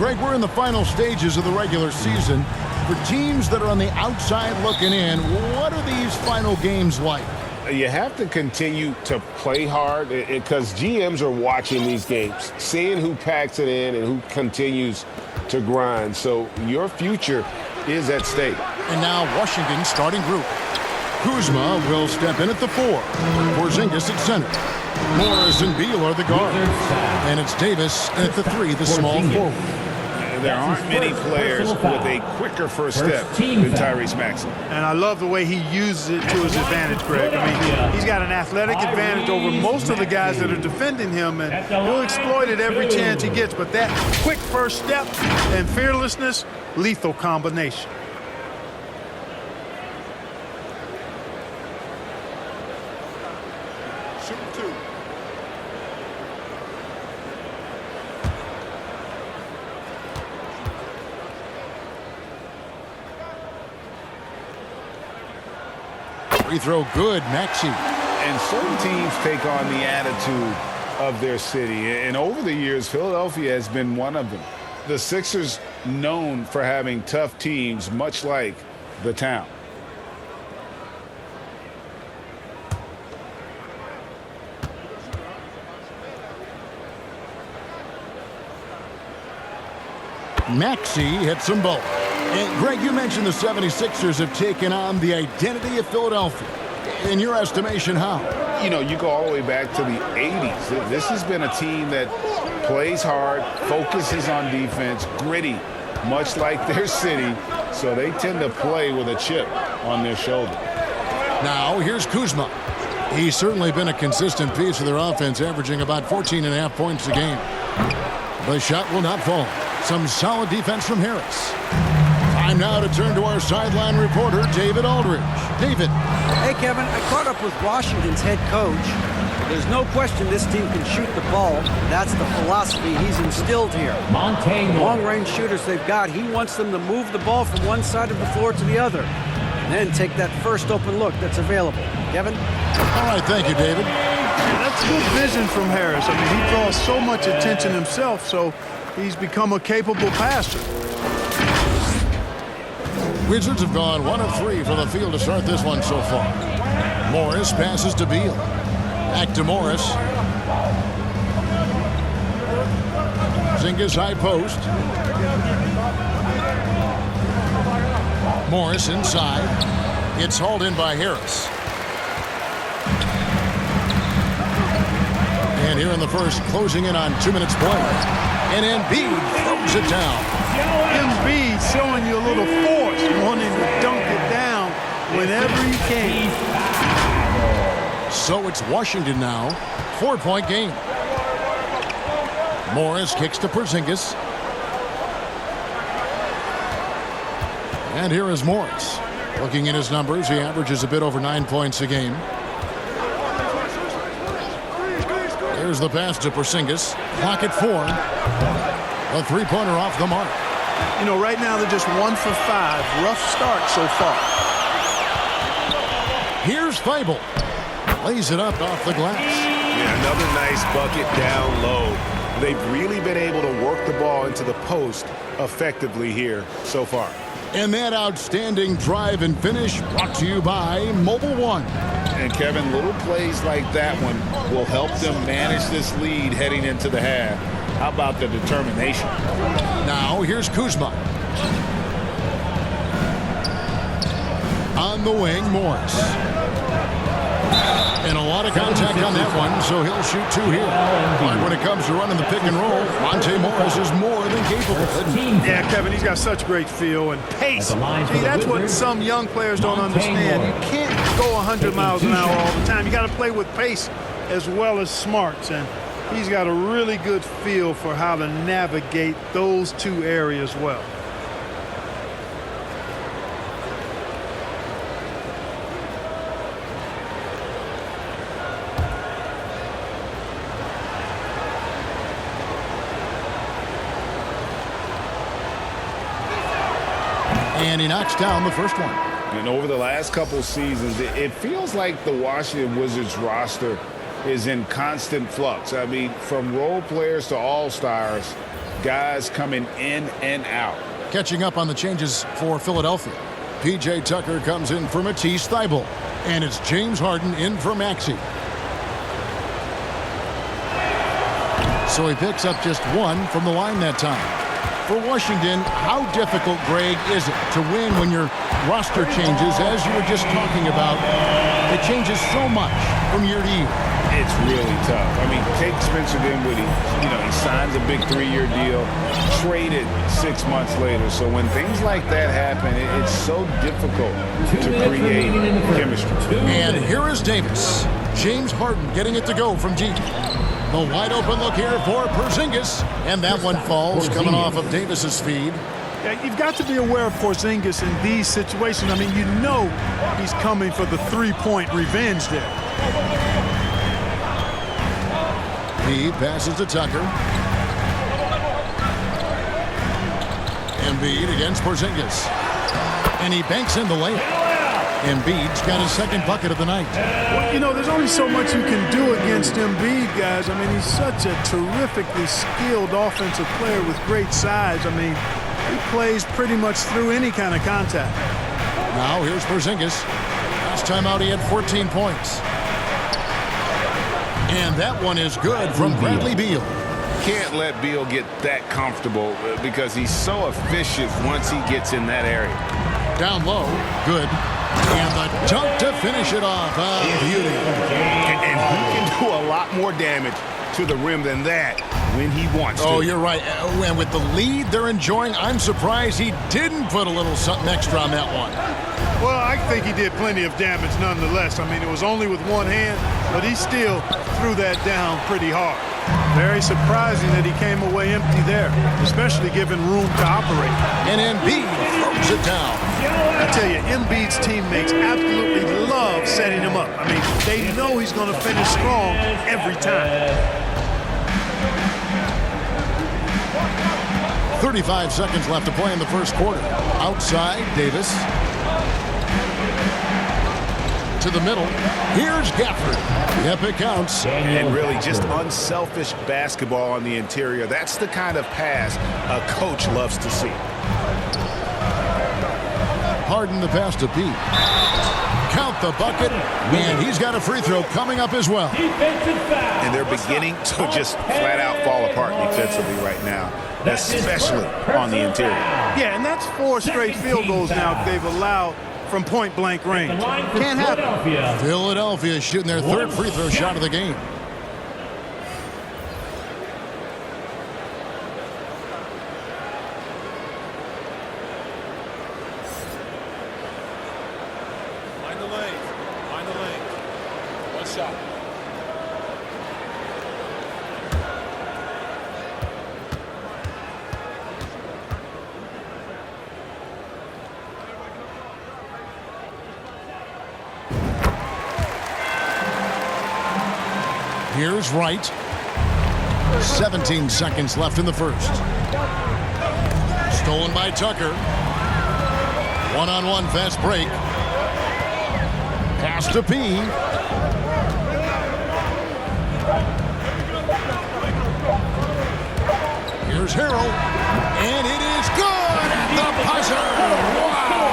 Greg, we're in the final stages of the regular season. For teams that are on the outside looking in, what are these final games like? You have to continue to play hard because GMs are watching these games, seeing who packs it in and who continues to grind. So your future is at stake. And now Washington's starting group. Kuzma will step in at the 4. Porzingis at center. Morris and Beal are the guards. And it's Davis at the 3, the small forward. There aren't many players with a quicker first step than Tyrese Maxey. And I love the way he uses it to his advantage, Greg. I mean, he's got an athletic advantage over most of the guys that are defending him, and he'll exploit it every chance he gets. But that quick first step and fearlessness, lethal combination. Free throw good, Maxey. And certain teams take on the attitude of their city. And over the years, Philadelphia has been one of them. The Sixers known for having tough teams, much like the town. Maxey hits them both. And Greg, you mentioned the 76ers have taken on the identity of Philadelphia. In your estimation, how? You know, you go all the way back to the 80s. This has been a team that plays hard, focuses on defense, gritty, much like their city. So they tend to play with a chip on their shoulder. Now, here's Kuzma. He's certainly been a consistent piece of their offense, averaging about 14.5 points a game. The shot will not fall. Some solid defense from Harris. Time now to turn to our sideline reporter, David Aldridge. David. Hey, Kevin, I caught up with Washington's head coach. There's no question this team can shoot the ball. That's the philosophy he's instilled here. Long-range shooters they've got, he wants them to move the ball from one side of the floor to the other. And then take that first open look that's available. Kevin? All right, thank you, David. That's good vision from Harris. I mean, he draws so much attention himself, so he's become a capable passer. Wizards have gone 1 of 3 from the field to start this one so far. Morris passes to Beal. Back to Morris. Porzingis high post. Morris inside. It's hauled in by Harris. And here in the first, closing in on 2 minutes play. And Embiid throws it down. Embiid showing you a little force, wanting to dunk it down whenever he can. So it's Washington now. 4-point game. Morris kicks to Porzingis. And here is Morris. Looking at his numbers, he averages a bit over 9 points a game. There's the pass to Porzingis. Clock at 4. A three-pointer off the mark. You know, right now they're just 1 for 5. Rough start so far. Here's Thibault. Lays it up off the glass. Yeah, another nice bucket down low. They've really been able to work the ball into the post effectively here so far. And that outstanding drive and finish brought to you by Mobile One. And Kevin, little plays like that one will help them manage this lead heading into the half. How about the determination? Now here's Kuzma. On the wing, Morris. And a lot of contact on that one, so he'll shoot 2 here. But when it comes to running the pick and roll, Monte Morris is more than capable. Yeah, Kevin, he's got such great feel and pace. See, that's what some young players don't understand. You can't go 100 miles an hour all the time. You got to play with pace as well as smarts, and he's got a really good feel for how to navigate those 2 areas well. And he knocks down the first one. And over the last couple seasons, it feels like the Washington Wizards roster is in constant flux. I mean, from role players to all-stars, guys coming in and out. Catching up on the changes for Philadelphia. P.J. Tucker comes in for Matisse Thybulle. And it's James Harden in for Maxey. So he picks up just one from the line that time. For Washington, how difficult, Greg, is it to win when your roster changes, as you were just talking about? It changes so much from year to year. It's really tough. I mean, take Spencer Dinwiddie. He signs a big 3-year deal, traded 6 months later. So when things like that happen, it's so difficult to create chemistry. And here is Davis. James Harden getting it to go from deep. The wide open look here for Porzingis. And that one falls coming off of Davis's feed. Yeah, you've got to be aware of Porzingis in these situations. I mean, you know he's coming for the three-point revenge there. He passes to Tucker. Embiid against Porzingis. And he banks in the layup. Embiid's got his second bucket of the night. Well, there's only so much you can do against Embiid, guys. I mean, he's such a terrifically skilled offensive player with great size. I mean, he plays pretty much through any kind of contact. Now here's Porzingis. Last time out he had 14 points. And that one is good from Bradley Beal. Can't let Beal get that comfortable because he's so efficient once he gets in that area. Down low, good. And the dunk to finish it off. Beauty. And he can do a lot more damage to the rim than that when he wants to. Oh, you're right. And with the lead they're enjoying, I'm surprised he didn't put a little something extra on that one. Well, I think he did plenty of damage nonetheless. I mean, it was only with one hand, but he still threw that down pretty hard. Very surprising that he came away empty there, especially given room to operate. And Embiid throws it down. I tell you, Embiid's teammates absolutely love setting him up. I mean, they know he's going to finish strong every time. 35 seconds left to play in the first quarter. Outside, Davis. To the middle. Here's Gafford. Yep, it counts. And really just unselfish basketball on the interior. That's the kind of pass a coach loves to see. Harden the pass to Pete. Count the bucket. And he's got a free throw coming up as well. And they're beginning to just flat out fall apart defensively right now, especially on the interior. Yeah, and that's 4 straight field goals now they've allowed from point-blank range. Can't happen. Philadelphia shooting their third free throw shot of the game. Find the lane. Find the lane. One shot. Here's Wright. 17 seconds left in the first. Stolen by Tucker. One-on-one fast break. Pass to P. Here's Harrell. And it is good at the buzzer. Wow.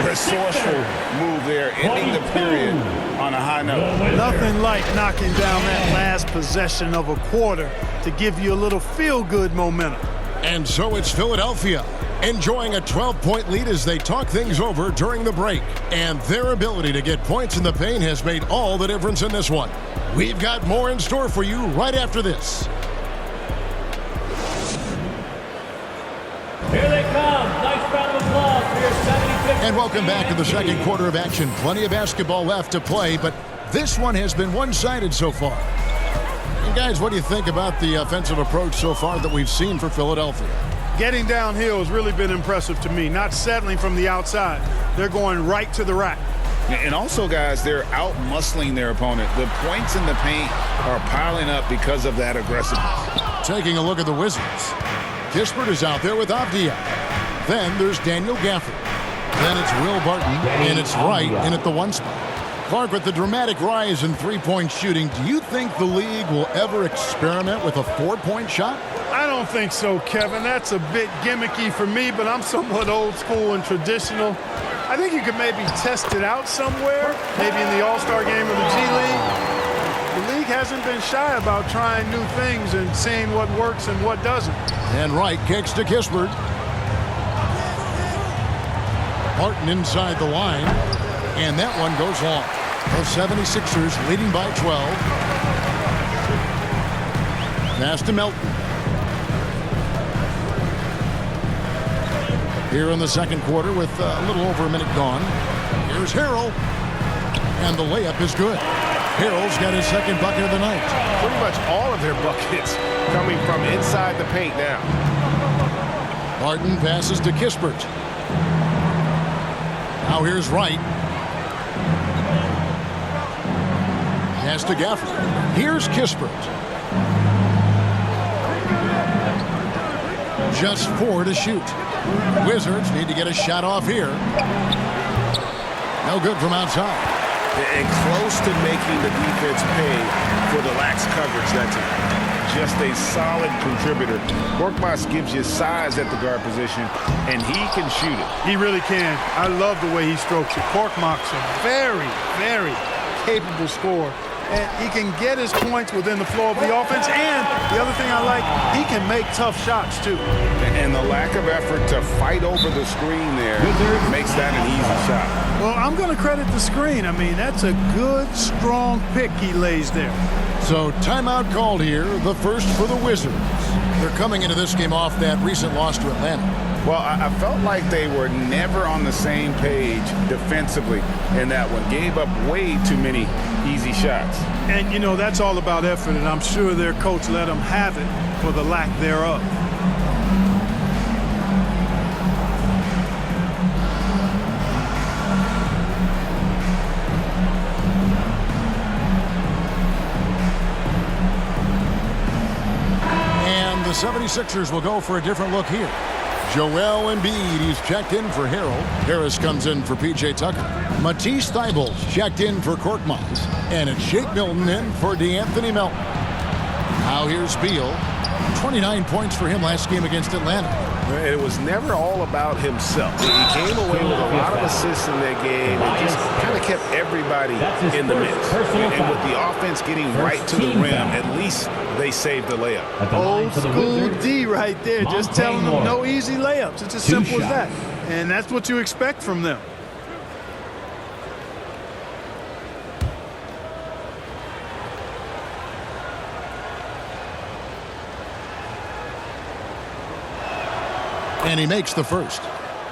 Resourceful move there, ending the period on a high note. Nothing like knocking down that last possession of a quarter to give you a little feel-good momentum. And so it's Philadelphia enjoying a 12-point lead as they talk things over during the break. And their ability to get points in the paint has made all the difference in this one. We've got more in store for you right after this. Here they come. Nice round of applause for your 75th. And welcome back to the second quarter of action. Plenty of basketball left to play, but this one has been one-sided so far. And guys, what do you think about the offensive approach so far that we've seen for Philadelphia? Getting downhill has really been impressive to me. Not settling from the outside. They're going right to the rack. And also, guys, they're out-muscling their opponent. The points in the paint are piling up because of that aggressiveness. Taking a look at the Wizards. Kispert is out there with Avdia. Then there's Daniel Gafford. Then it's Will Barton, and it's Wright in at the 1 spot. Clark, with the dramatic rise in three-point shooting, do you think the league will ever experiment with a 4-point shot? I don't think so, Kevin. That's a bit gimmicky for me, but I'm somewhat old school and traditional. I think you could maybe test it out somewhere, maybe in the All-Star game or the G League. The league hasn't been shy about trying new things and seeing what works and what doesn't. And Wright kicks to Kispert. Martin inside the line, and that one goes long. The 76ers leading by 12. Pass to Melton. Here in the second quarter with a little over a minute gone. Here's Harrell. And the layup is good. Harrell's got his second bucket of the night. Pretty much all of their buckets coming from inside the paint now. Martin passes to Kispert. Now here's Wright. Pass to Gafford. Here's Kispert. Just 4 to shoot. Wizards need to get a shot off here. No good from outside. And close to making the defense pay for the lax coverage. That's just a solid contributor. Korkmaz gives you size at the guard position, and he can shoot it. He really can. I love the way he strokes it. Korkmaz's a very, very capable scorer. And he can get his points within the flow of the offense. And the other thing I like, he can make tough shots, too. And the lack of effort to fight over the screen there makes that an easy shot. Well, I'm going to credit the screen. I mean, that's a good, strong pick he lays there. So timeout called here, the first for the Wizards. They're coming into this game off that recent loss to Atlanta. Well, I felt like they were never on the same page defensively in that one. Gave up way too many easy shots. And, you know, that's all about effort, and I'm sure their coach let them have it for the lack thereof. And the 76ers will go for a different look here. Joel Embiid, he's checked in for Harrell. Harris comes in for P.J. Tucker. Matisse Thybulle checked in for Korkmaz. And it's Shake Milton in for DeAnthony Melton. Now here's Beal. 29 points for him last game against Atlanta. It was never all about himself. He came away with a lot of assists in that game and just kind of kept everybody in the mix. And with the offense getting right to the rim, at least they saved the layup. Old school D right there, just telling them no easy layups. It's as simple as that. And that's what you expect from them. And he makes the first.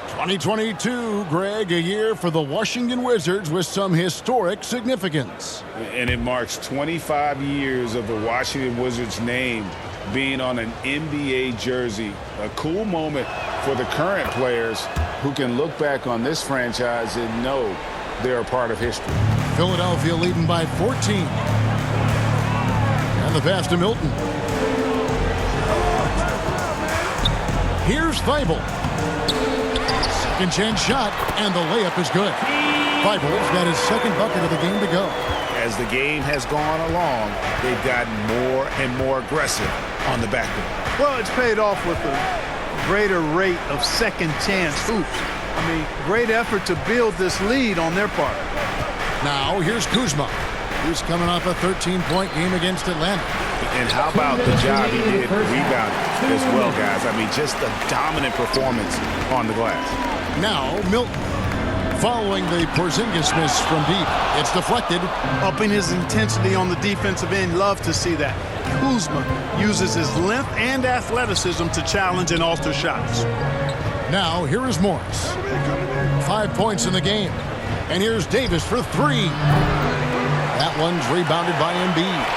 2022, Greg, a year for the Washington Wizards with some historic significance. And it marks 25 years of the Washington Wizards name being on an NBA jersey. A cool moment for the current players who can look back on this franchise and know they're a part of history. Philadelphia leading by 14. And the pass to Milton. Here's Thybulle. Second chance shot, and the layup is good. Thybulle's got his second bucket of the game to go. As the game has gone along, they've gotten more and more aggressive on the back end. Well, it's paid off with a greater rate of second chance hoops. I mean, great effort to build this lead on their part. Now here's Kuzma. He's coming off a 13-point game against Atlanta. And how about the job he did rebounding as well, guys? I mean, just a dominant performance on the glass. Now Milton. Following the Porzingis miss from deep. It's deflected. Upping his intensity on the defensive end. Love to see that. Kuzma uses his length and athleticism to challenge and alter shots. Now here is Morris. 5 points in the game. And here's Davis for 3. That one's rebounded by Embiid.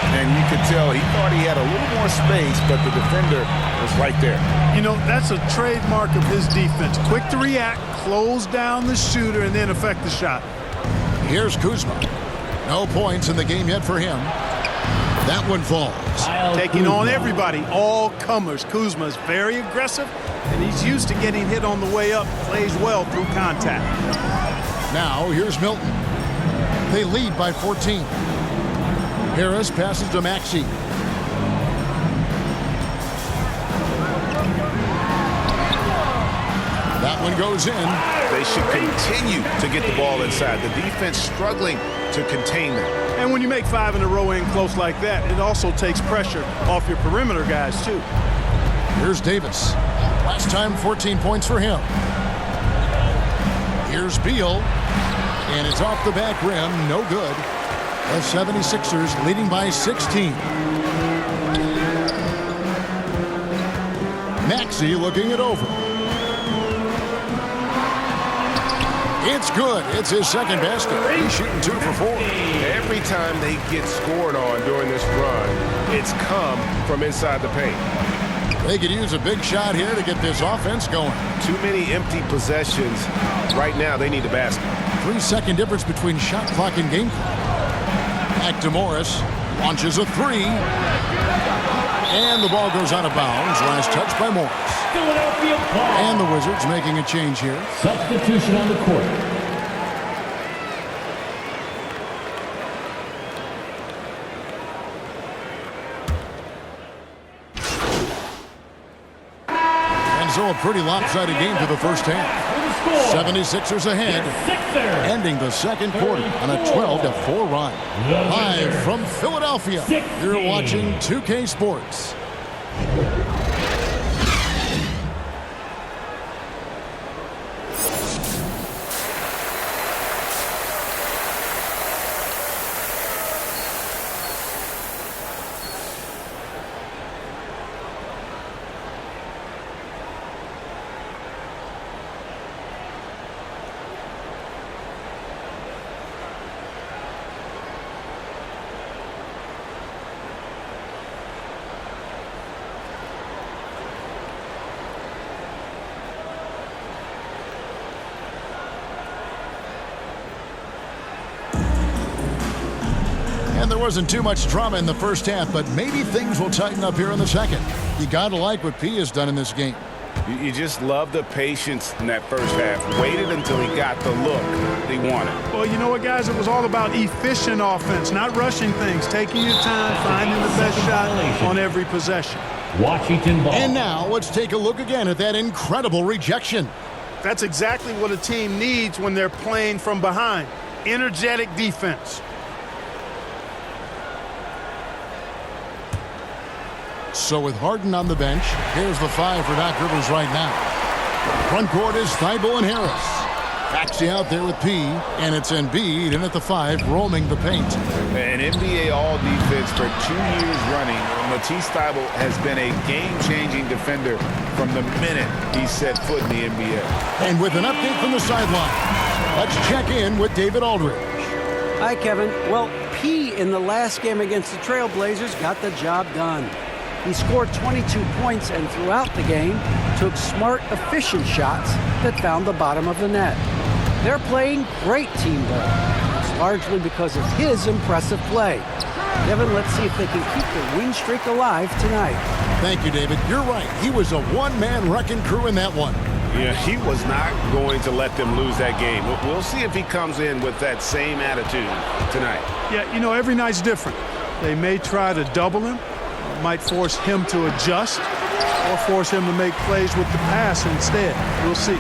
And you could tell he thought he had a little more space, but the defender was right there. You know, that's a trademark of his defense. Quick to react, close down the shooter, and then affect the shot. Here's Kuzma. No points in the game yet for him. That one falls. Taking on everybody, all comers. Kuzma's very aggressive, and he's used to getting hit on the way up. Plays well through contact. Now here's Milton. They lead by 14. Harris passes to Maxey. That one goes in. They should continue to get the ball inside. The defense struggling to contain them. And when you make 5 in a row in close like that, it also takes pressure off your perimeter guys, too. Here's Davis. Last time, 14 points for him. Here's Beal. And it's off the back rim. No good. The 76ers leading by 16. Maxey looking it over. It's good. It's his second basket. He's shooting 2 for 4. Every time they get scored on during this run, it's come from inside the paint. They could use a big shot here to get this offense going. Too many empty possessions. Right now, they need a basket. 3-second difference between shot clock and game clock. Back to Morris. Launches a 3. And the ball goes out of bounds. Last touch by Morris. Philadelphia ball. And the Wizards making a change here. Substitution on the court. And so a pretty lopsided game to the first half. 76ers ahead, ending the second quarter on a 12-4 run. Live from Philadelphia, you're watching 2K Sports. And there wasn't too much drama in the first half, but maybe things will tighten up here in the second. You got to like what P has done in this game. You just love the patience in that first half. Waited until he got the look he wanted. Well, you know what, guys? It was all about efficient offense, not rushing things, taking your time, finding the best shot on every possession. Washington ball. And now let's take a look again at that incredible rejection. That's exactly what a team needs when they're playing from behind. Energetic defense. So with Harden on the bench, here's the 5 for Doc Rivers right now. Front court is Thibault and Harris. Maxey out there with P, and it's Embiid in at the 5, roaming the paint. An NBA All-Defense for 2 years running. Matisse Thybulle has been a game-changing defender from the minute he set foot in the NBA. And with an update from the sideline, let's check in with David Aldridge. Hi, Kevin. Well, P in the last game against the Trailblazers got the job done. He scored 22 points and throughout the game took smart, efficient shots that found the bottom of the net. They're playing great team ball. It's largely because of his impressive play. Kevin, let's see if they can keep the win streak alive tonight. Thank you, David. You're right. He was a one-man wrecking crew in that one. Yeah, he was not going to let them lose that game. We'll see if he comes in with that same attitude tonight. Yeah, you know, every night's different. They may try to double him, might force him to adjust, or force him to make plays with the pass instead. We'll see.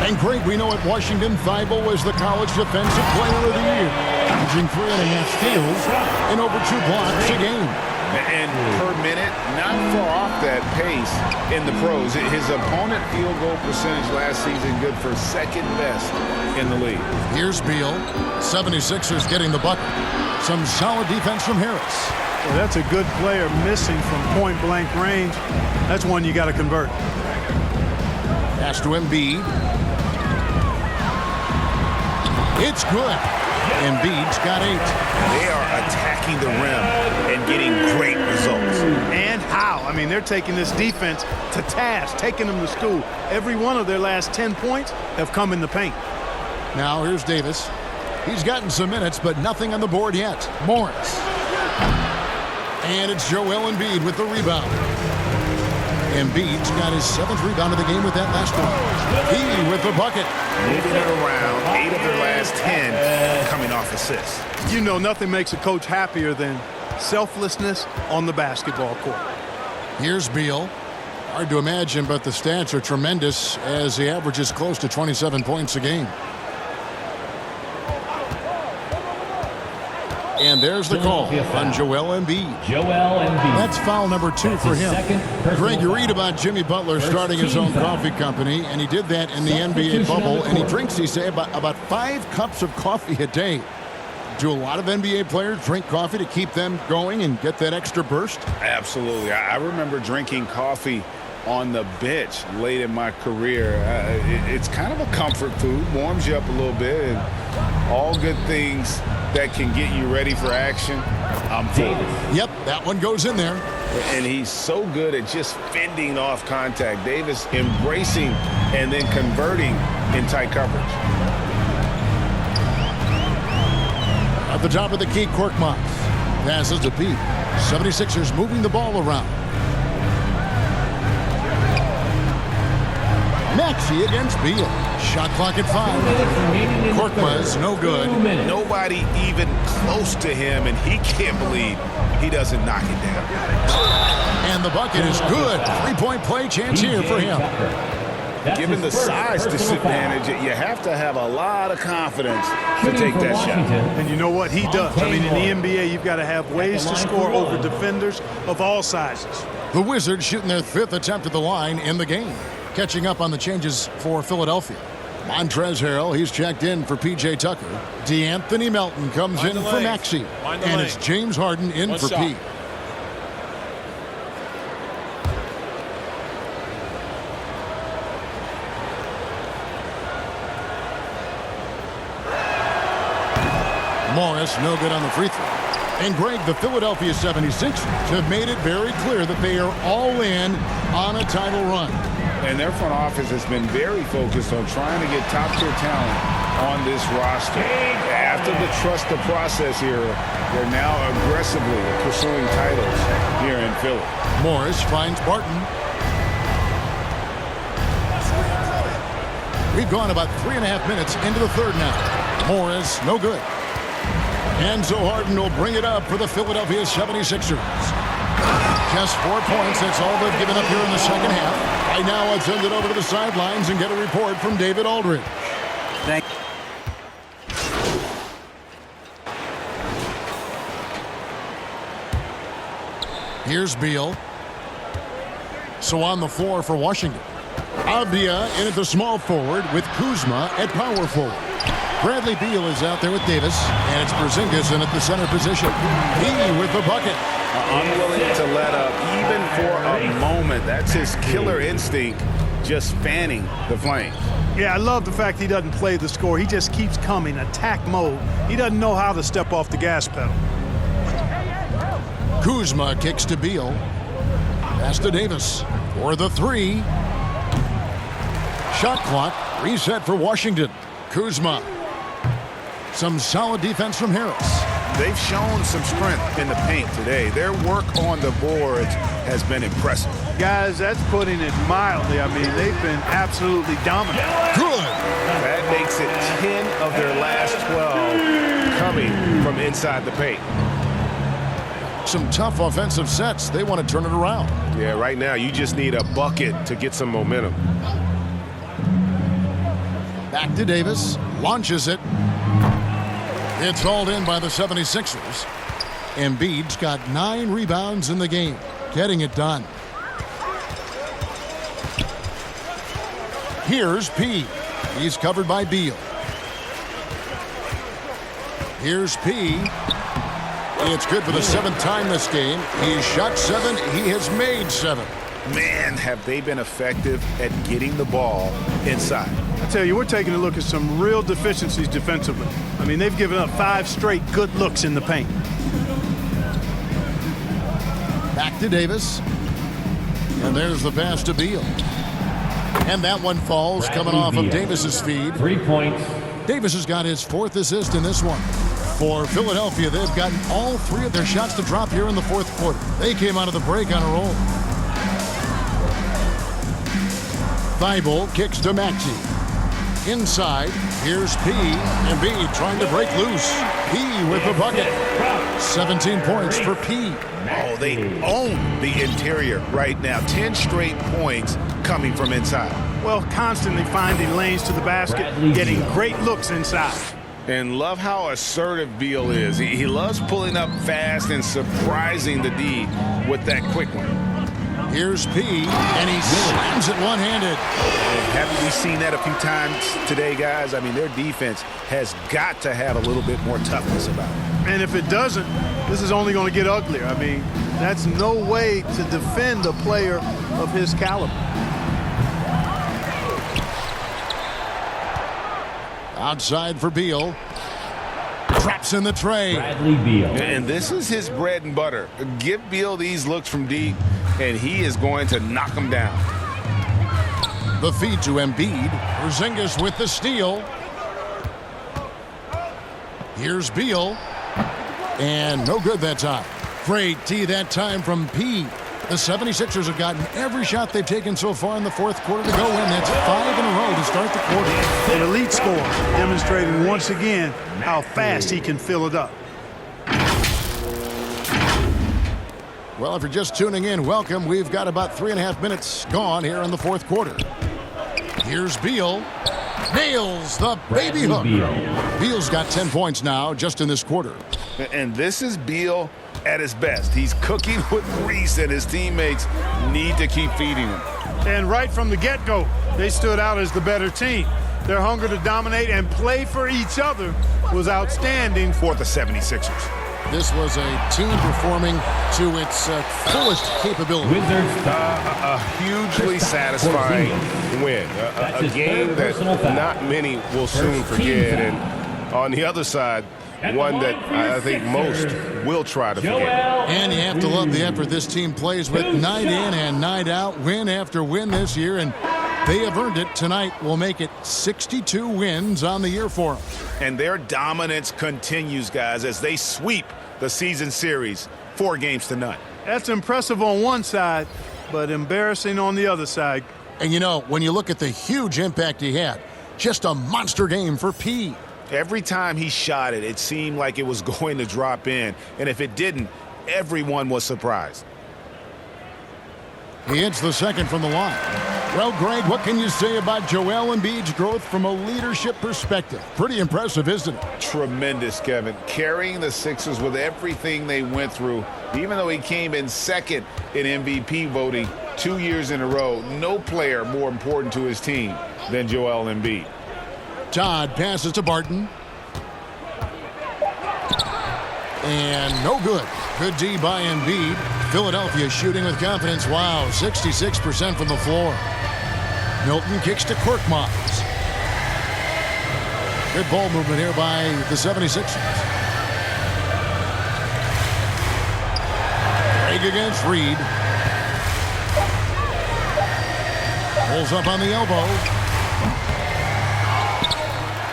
And great, we know at Washington, Thibault was the College Defensive Player of the Year, averaging 3.5 steals and over 2 blocks a game. And per minute, not far off that pace in the pros. His opponent field goal percentage last season good for second best in the league. Here's Beal. 76ers getting the bucket. Some solid defense from Harris. Well, that's a good player missing from point-blank range. That's one you got to convert. Pass to Embiid. It's good. Embiid's got 8. They are attacking the rim and getting great results. And how? I mean, they're taking this defense to task, taking them to school. Every one of their last 10 points have come in the paint. Now here's Davis. He's gotten some minutes, but nothing on the board yet. Morris. And it's Joel Embiid with the rebound. Embiid's got his 7th rebound of the game with that last one. He with the bucket. Moving it around, 8 of their last 10 coming off assists. You know, nothing makes a coach happier than selflessness on the basketball court. Here's Beal. Hard to imagine, but the stats are tremendous as he averages close to 27 points a game. And there's the call on Joel Embiid. That's foul number 2 for him. Greg, you read about Jimmy Butler starting his own coffee company, and he did that in the NBA bubble, and he drinks, he say, about 5 cups of coffee a day. Do a lot of NBA players drink coffee to keep them going and get that extra burst? Absolutely. I remember drinking coffee on the bench late in my career. It's kind of a comfort food, warms you up a little bit, and all good things that can get you ready for action. I'm for it. Yep, that one goes in there. And he's so good at just fending off contact. Davis embracing and then converting in tight coverage. At the top of the key, Korkmaz passes to Pete. 76ers moving the ball around. Maxey against Beal. Shot clock at 5. Korkmaz, no good. Nobody even close to him, and he can't believe he doesn't knock it down. And the bucket is good. 3-point play chance here for him. Given the size disadvantage, you have to have a lot of confidence to take that shot. And you know what he does? I mean, in the NBA, you've got to have ways to score over defenders of all sizes. The Wizards shooting their 5th attempt at the line in the game. Catching up on the changes for Philadelphia. Montrezl Harrell, he's checked in for P.J. Tucker. DeAnthony Melton comes in for Maxey. And it's James Harden in for Pete. Morris, no good on the free throw. And Greg, the Philadelphia 76ers have made it very clear that they are all in on a title run. And their front office has been very focused on trying to get top-tier talent on this roster. After the trust the process era, they're now aggressively pursuing titles here in Philly. Morris finds Barton. We've gone about 3.5 minutes into the third now. Morris, no good. Enzo Harden will bring it up for the Philadelphia 76ers. Just 4 points. That's all they've given up here in the second half. Right now, let's send it over to the sidelines and get a report from David Aldridge. Thank Here's Beal. So on the floor for Washington. Avdia in at the small forward with Kuzma at power forward. Bradley Beal is out there with Davis, and it's Porzingis in at the center position. He with the bucket. Unwilling to let up even for a moment. That's his killer instinct, just fanning the flames. Yeah, I love the fact he doesn't play the score. He just keeps coming, attack mode. He doesn't know how to step off the gas pedal. Kuzma kicks to Beal. Pass to Davis for the 3. Shot clock reset for Washington. Kuzma. Some solid defense from Harris. They've shown some strength in the paint today. Their work on the boards has been impressive. Guys, that's putting it mildly. I mean, they've been absolutely dominant. Good. That makes it 10 of their last 12 coming from inside the paint. Some tough offensive sets. They want to turn it around. Yeah, right now you just need a bucket to get some momentum. Back to Davis. Launches it. It's hauled in by the 76ers. Embiid's got 9 rebounds in the game. Getting it done. Here's P. He's covered by Beal. Here's P. It's good for the 7th time this game. He's shot 7. He has made 7. Man, have they been effective at getting the ball inside. I tell you, we're taking a look at some real deficiencies defensively. I mean, they've given up 5 straight good looks in the paint. Back to Davis. And there's the pass to Beal. And that one falls coming off of Davis's feed. 3 points. Davis has got his 4th assist in this one. For Philadelphia, they've gotten all 3 of their shots to drop here in the 4th quarter. They came out of the break on a roll. Thibault kicks to Maxey. Inside, here's P. Embiid trying to break loose. P with the bucket. 17 points for P. Oh, they own the interior right now. 10 straight points coming from inside. Well, constantly finding lanes to the basket, getting great looks inside. And love how assertive Beal is. He loves pulling up fast and surprising the D with that quick one. Here's P, and he slams it one-handed. Haven't we seen that a few times today, guys? I mean, their defense has got to have a little bit more toughness about it. And if it doesn't, this is only going to get uglier. I mean, that's no way to defend a player of his caliber. Outside for Beal. Traps in the tray. Bradley Beal. And this is his bread and butter. Give Beal these looks from deep, and he is going to knock them down. The feed to Embiid. Porzingis with the steal. Here's Beal. And no good that time. Great D that time from P. The 76ers have gotten every shot they've taken so far in the fourth quarter to go in. That's 5 in a row to start the quarter. An elite scorer, demonstrating once again how fast he can fill it up. Well, if you're just tuning in, welcome. We've got about 3.5 minutes gone here in the fourth quarter. Here's Beal. Nails the baby hook. Beal's got 10 points now just in this quarter. And this is Beal at his best. He's cooking with grease, and his teammates need to keep feeding him. And right from the get-go, they stood out as the better team. Their hunger to dominate and play for each other was outstanding for the 76ers. This was a team performing to its fullest capability. A hugely satisfying win. A game that not many will soon forget. And on the other side, one that I think most will try to forget. And you have to love the effort this team plays with night in and night out, win after win this year, and they have earned it. Tonight will make it 62 wins on the year for them. And their dominance continues, guys, as they sweep the season series 4-0. That's impressive on one side, but embarrassing on the other side. And you know, when you look at the huge impact he had, just a monster game for P. Every time he shot it, it seemed like it was going to drop in. And if it didn't, everyone was surprised. He hits the second from the line. Well, Greg, what can you say about Joel Embiid's growth from a leadership perspective? Pretty impressive, isn't it? Tremendous, Kevin. Carrying the Sixers with everything they went through, even though he came in second in MVP voting 2 years in a row, no player more important to his team than Joel Embiid. Todd passes to Barton. And no good. Good D by Embiid. Philadelphia shooting with confidence. Wow, 66% from the floor. Milton kicks to Korkmaz. Good ball movement here by the 76ers. Craig against Reed. Pulls up on the elbow.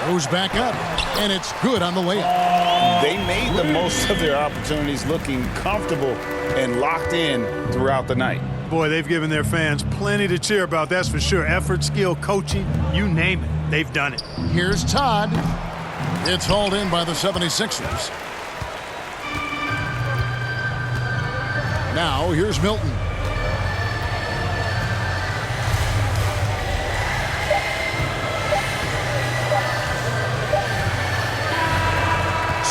Goes back up, and it's good on the layup. They made the most of their opportunities, looking comfortable and locked in throughout the night. Boy, they've given their fans plenty to cheer about, that's for sure. Effort, skill, coaching, you name it, they've done it. Here's Todd. It's hauled in by the 76ers. Now, here's Milton.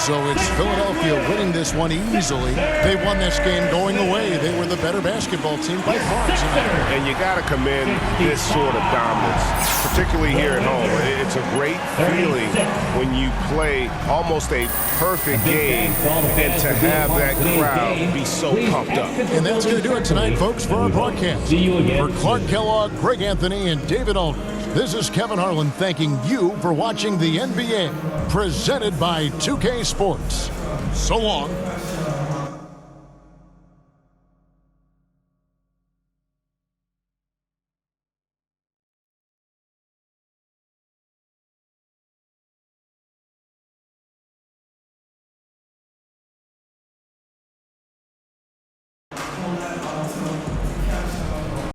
So it's Philadelphia winning this one easily. They won this game going away. They were the better basketball team by far tonight. And you got to commend this sort of dominance, particularly here at home. It's a great feeling when you play almost a perfect game and to have that crowd be so pumped up. And that's going to do it tonight, folks, for our broadcast. For Clark Kellogg, Greg Anthony, and David Aldridge, this is Kevin Harlan thanking you for watching the NBA presented by 2K Sports. So long.